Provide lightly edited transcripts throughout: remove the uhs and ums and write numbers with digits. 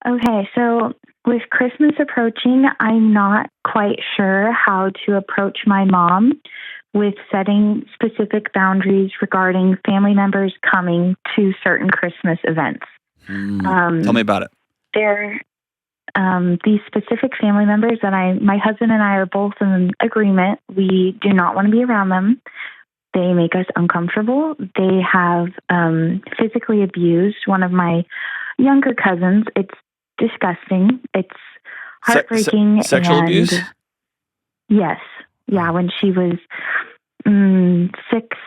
Okay, so with Christmas approaching, I'm not quite sure how to approach my mom with setting specific boundaries regarding family members coming to certain Christmas events. Tell me Um, about it. there, these specific family members that my husband and I are both in agreement. We do not want to be around them. They make us uncomfortable. They have physically abused one of my younger cousins. It's disgusting. It's heartbreaking. Sexual And abuse? yes, yeah, when she was 6,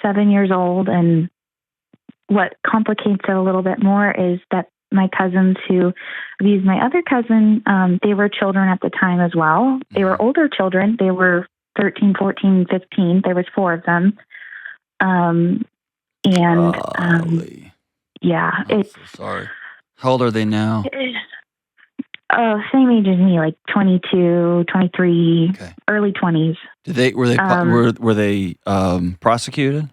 7 years old. And what complicates it a little bit more is that my cousins who abused my other cousin, they were children at the time as well. They were older children. They were 13, 14, 15. There was 4 of them. And yeah, I'm so sorry. How old are they now? Same age as me, like 22, 23, Okay. early 20s. Were they prosecuted?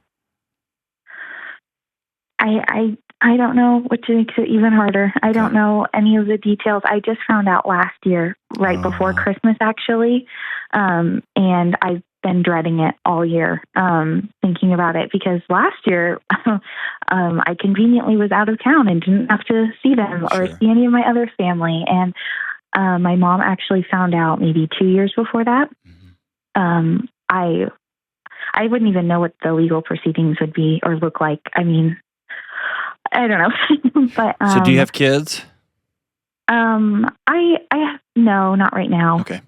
I don't know, which makes it even harder. I don't know any of the details. I just found out last year, right before Christmas, actually. And I've been dreading it all year, thinking about it, because last year I conveniently was out of town and didn't have to see them or see any of my other family. And my mom actually found out maybe 2 years before that. I wouldn't even know what the legal proceedings would be or look like. I mean, I don't know. But so do you have kids? I no, not right now. Okay.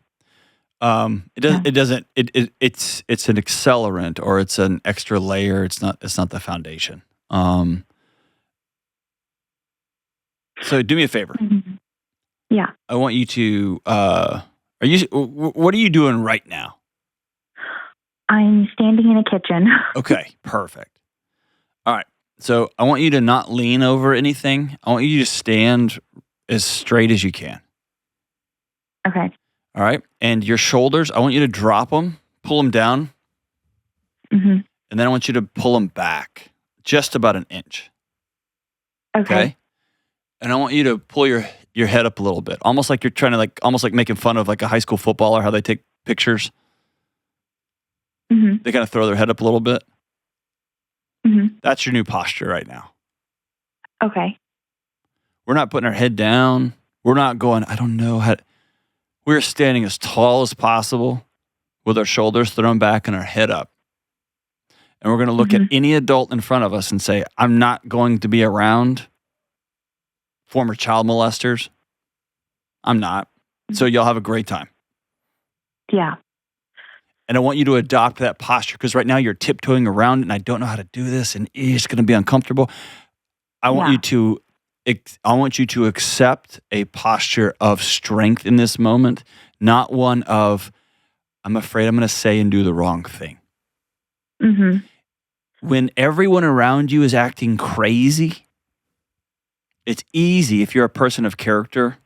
It's an accelerant, or it's an extra layer. It's not the foundation. So do me a favor. Mm-hmm. Yeah. I want you to what are you doing right now? I'm standing in a kitchen. Okay, perfect. All right. So I want you to not lean over anything. I want you to stand as straight as you can. Okay. All right. And your shoulders, I want you to drop them, pull them down. Mm-hmm. And then I want you to pull them back just about an inch. Okay. And I want you to pull your head up a little bit, almost like you're trying to almost like making fun of like a high school footballer, how they take pictures. Mm-hmm. They kind of throw their head up a little bit. Mm-hmm. That's your new posture right now. Okay. We're not putting our head down. We're not going, I don't know how. We're standing as tall as possible with our shoulders thrown back and our head up. And we're going to look at any adult in front of us and say, I'm not going to be around former child molesters. I'm not. So y'all have a great time. Yeah. And I want you to adopt that posture, because right now you're tiptoeing around it, and I don't know how to do this, and it's going to be uncomfortable. I want you to accept a posture of strength in this moment, not one of, I'm afraid I'm going to say and do the wrong thing. Mm-hmm. When everyone around you is acting crazy, it's easy, if you're a person of character,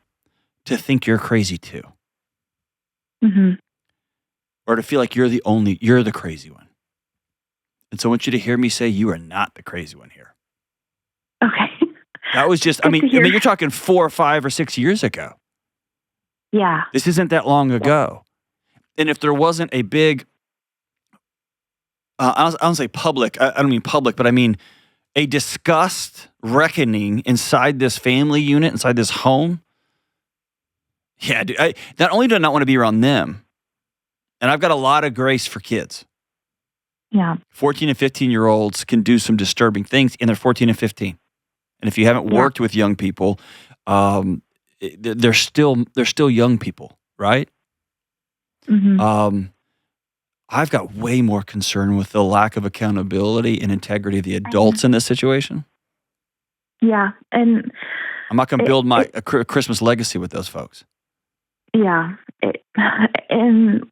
to think you're crazy too. Mm-hmm. Or to feel like you're the crazy one. And so I want you to hear me say, you are not the crazy one here. Okay. That was just, I mean, you're talking 4 or 5 or 6 years ago. Yeah. This isn't that long ago. And if there wasn't a big, I don't say public, I don't mean public, but I mean a disgust reckoning inside this family unit, inside this home. Yeah, dude, I not only do I not want to be around them, and I've got a lot of grace for kids. Yeah. 14 and 15-year-olds can do some disturbing things, and they're 14 and 15. And if you haven't worked with young people, they're still young people, right? Mm-hmm. I've got way more concern with the lack of accountability and integrity of the adults in this situation. Yeah, and I'm not going to build my Christmas legacy with those folks. Yeah, and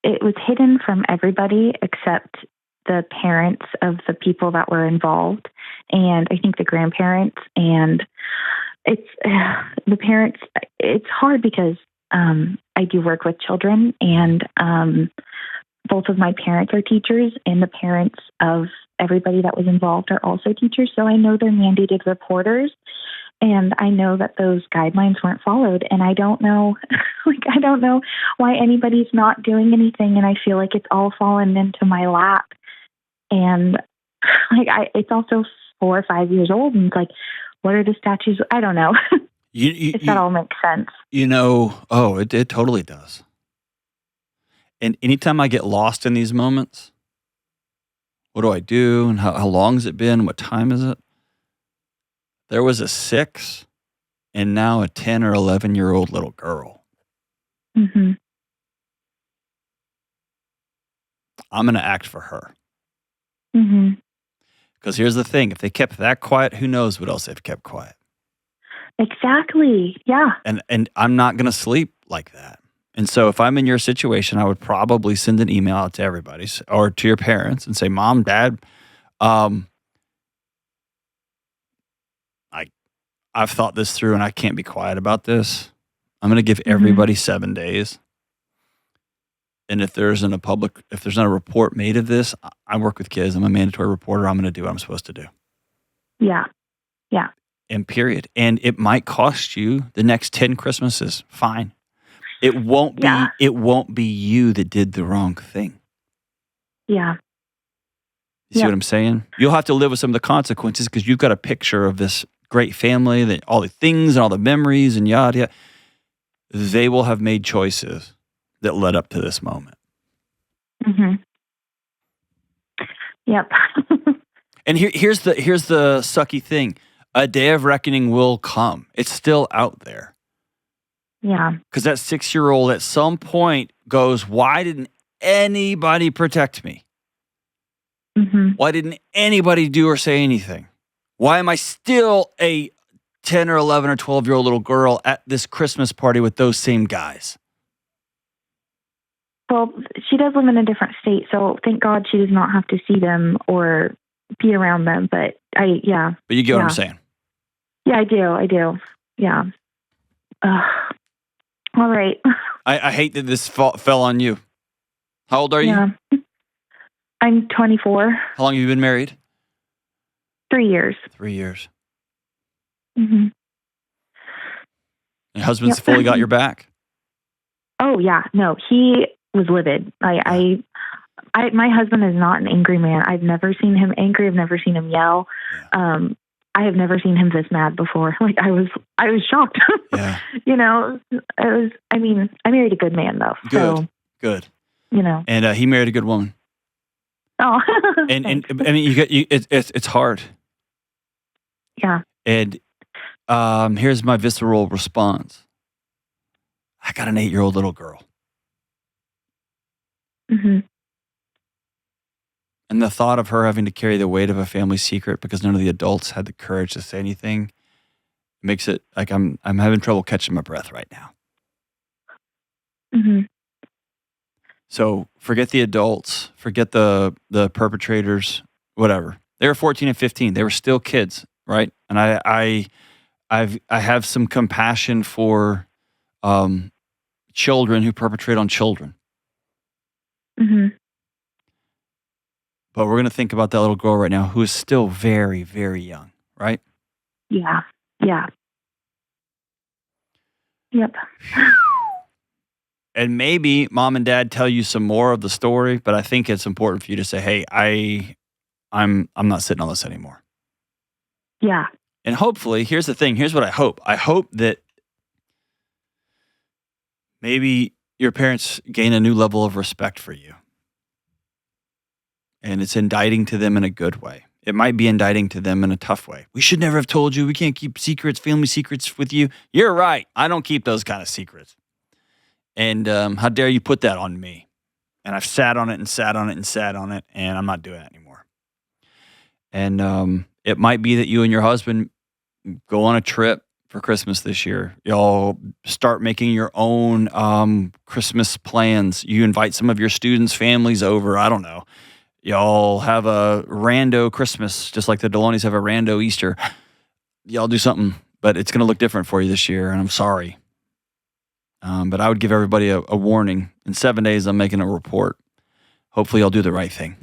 it was hidden from everybody except the parents of the people that were involved, and I think the grandparents. And it's the parents. It's hard because I do work with children, and both of my parents are teachers, and the parents of everybody that was involved are also teachers. So I know they're mandated reporters. And I know that those guidelines weren't followed. And I don't know, I don't know why anybody's not doing anything. And I feel like it's all fallen into my lap. And it's also 4 or 5 years old. And it's like, what are the statutes? I don't know. If that all makes sense. It totally does. And anytime I get lost in these moments, what do I do? And how long has it been? What time is it? There was a 6 and now a 10 or 11-year-old little girl. Mm-hmm. I'm going to act for her. Mm-hmm. Because here's the thing. If they kept that quiet, who knows what else they've kept quiet. Exactly. Yeah. And I'm not going to sleep like that. And so if I'm in your situation, I would probably send an email out to everybody or to your parents and say, Mom, Dad, I've thought this through and I can't be quiet about this. I'm going to give everybody 7 days. And if there's not a report made of this, I work with kids. I'm a mandatory reporter. I'm going to do what I'm supposed to do. Yeah. Yeah. And period. And it might cost you the next 10 Christmases. Fine. It won't be you that did the wrong thing. Yeah. You see what I'm saying? You'll have to live with some of the consequences because you've got a picture of this great family, that all the things and all the memories and yada yada. They will have made choices that led up to this moment. Mm-hmm. Yep. And here's the sucky thing. A day of reckoning will come. It's still out there. Yeah. Because that 6-year-old at some point goes, why didn't anybody protect me? Mm-hmm. Why didn't anybody do or say anything? Why am I still a 10 or 11 or 12-year-old little girl at this Christmas party with those same guys? Well, she does live in a different state, so thank God she does not have to see them or be around them. But But you get what I'm saying? Yeah, I do. Yeah. All right. I hate that this fell on you. How old are you? Yeah. I'm 24. How long have you been married? 3 years. 3 years. Mm-hmm. Your husband's fully got your back? Oh, yeah. No, he was livid. My husband is not an angry man. I've never seen him angry. I've never seen him yell. Yeah. I have never seen him this mad before. Like I was shocked. Yeah. I married a good man though. Good. So, And he married a good woman. Oh. and I mean, it's hard. Yeah. And here's my visceral response. I got an 8-year-old little girl. Mm-hmm. And the thought of her having to carry the weight of a family secret because none of the adults had the courage to say anything makes it like I'm having trouble catching my breath right now. Mm-hmm. So forget the adults, forget the perpetrators, whatever. They were 14 and 15. They were still kids, right? And I have some compassion for children who perpetrate on children. Mm-hmm. But we're going to think about that little girl right now who is still very, very young, right? Yeah. Yeah. Yep. And maybe mom and dad tell you some more of the story, but I think it's important for you to say, hey, I'm not sitting on this anymore. Yeah. And hopefully, here's the thing. Here's what I hope. I hope that maybe your parents gain a new level of respect for you. And it's indicting to them in a good way. It might be indicting to them in a tough way. We should never have told you. We can't keep secrets, family secrets with you. You're right. I don't keep those kind of secrets. And how dare you put that on me? And I've sat on it and sat on it and sat on it, and I'm not doing it anymore. And it might be that you and your husband go on a trip for Christmas this year. Y'all start making your own Christmas plans. You invite some of your students' families over. I don't know. Y'all have a rando Christmas, just like the Delonys have a rando Easter. Y'all do something, but it's going to look different for you this year, and I'm sorry. But I would give everybody a warning. In 7 days, I'm making a report. Hopefully, I'll do the right thing.